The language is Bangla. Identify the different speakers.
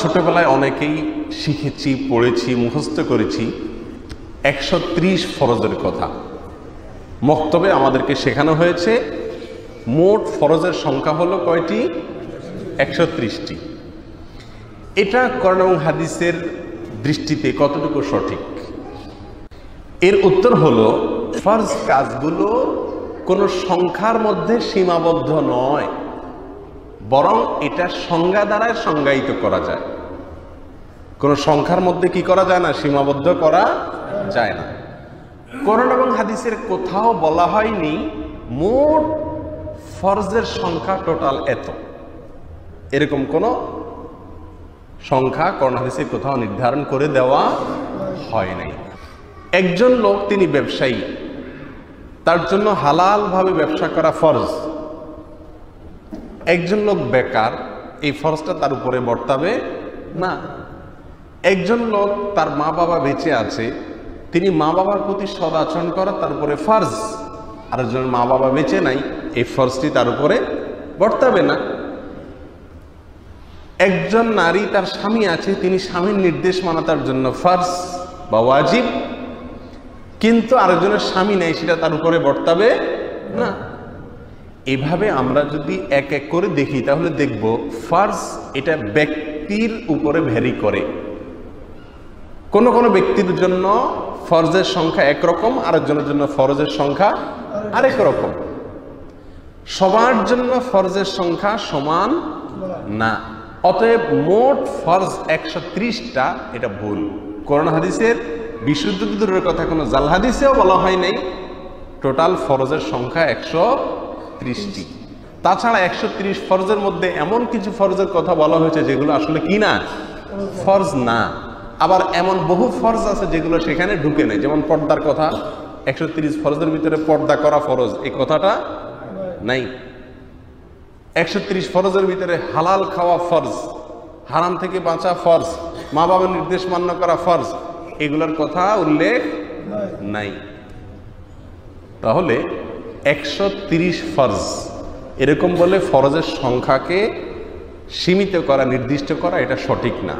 Speaker 1: ছোটবেলায় অনেকেই শিখেছি, পড়েছি, মুখস্থ করেছি 130 ফরজের কথা। মক্তবে আমাদেরকে শেখানো হয়েছে মোট ফরজের সংখ্যা হলো কয়টি? 130টি। এটা কোরআন এবং হাদিসের দৃষ্টিতে কতটুকু সঠিক? এর উত্তর হলো, ফরজ কাজগুলো কোনো সংখ্যার মধ্যে সীমাবদ্ধ নয়, বরং এটা সংজ্ঞা দ্বারা সংজ্ঞায়িত করা যায়। কোনো সংখ্যার মধ্যে কি করা যায় না? সীমাবদ্ধ করা যায় না। কোরআন এবং হাদিসের কোথাও বলা হয়নি মোট ফরজের সংখ্যা টোটাল এত, এরকম কোনো সংখ্যা কোরআন হাদিসে কোথাও নির্ধারণ করে দেওয়া হয় নাই। একজন লোক তিনি ব্যবসায়ী, তার জন্য হালালভাবে ব্যবসা করা ফরজ। একজন লোক বেকার, এই ফরজটা তার উপরে বর্তাবে না। একজন লোক তার মা বাবা বেঁচে আছে, তিনি মা বাবার প্রতি সদ আচরণ করা তার উপরে ফরজ। আরেকজন মা বাবা বেঁচে নাই, এই ফরজটি তার উপরে বর্তাবে না। একজন নারী, তার স্বামী আছে, তিনি স্বামীর নির্দেশ মানা তার জন্য ফরজ বা ওয়াজিব, কিন্তু আরেকজনের স্বামী নেই, সেটা তার উপরে বর্তাবে না। এভাবে আমরা যদি এক এক করে দেখি তাহলে দেখব ফরজ এটা ব্যক্তির উপরে ভ্যারি করে। কোন কোন ব্যক্তির জন্য ফরজের সংখ্যা একরকম, আরেকজনের জন্য ফরজের সংখ্যা আরেক রকম। সবার জন্য ফরজের সংখ্যা সমান না। অতএব মোট ফরজ 130টা, এটা ভুল। কোরআন হাদিসের বিশুদ্ধ দূরের কথা, কোনো জাল হাদিসেও বলা হয় নাই টোটাল ফরজের সংখ্যা 130টি। তাছাড়া 130 ফরজের মধ্যে এমন কিছু ফরজের কথা বলা হয়েছে যেগুলো আসলে কি না, ফরজ না। আবার এমন বহু ফরজ আছে যেগুলো সেখানে ঢুকে নেই। যেমন পর্দার কথা, 130 ফরজের ভিতরে পর্দা করা ফরজ, এই কথাটা নাই। 130 ফরজের ভিতরে হালাল খাওয়া ফরজ, হারাম থেকে বাঁচা ফরজ, মা বাবার নির্দেশ মান্য করা ফরজ, এগুলোর কথা উল্লেখ নাই। তাহলে 130 ফরজ এরকম বলে ফরজের সংখ্যাকে সীমিত করা, নির্দিষ্ট করা, এটা সঠিক না।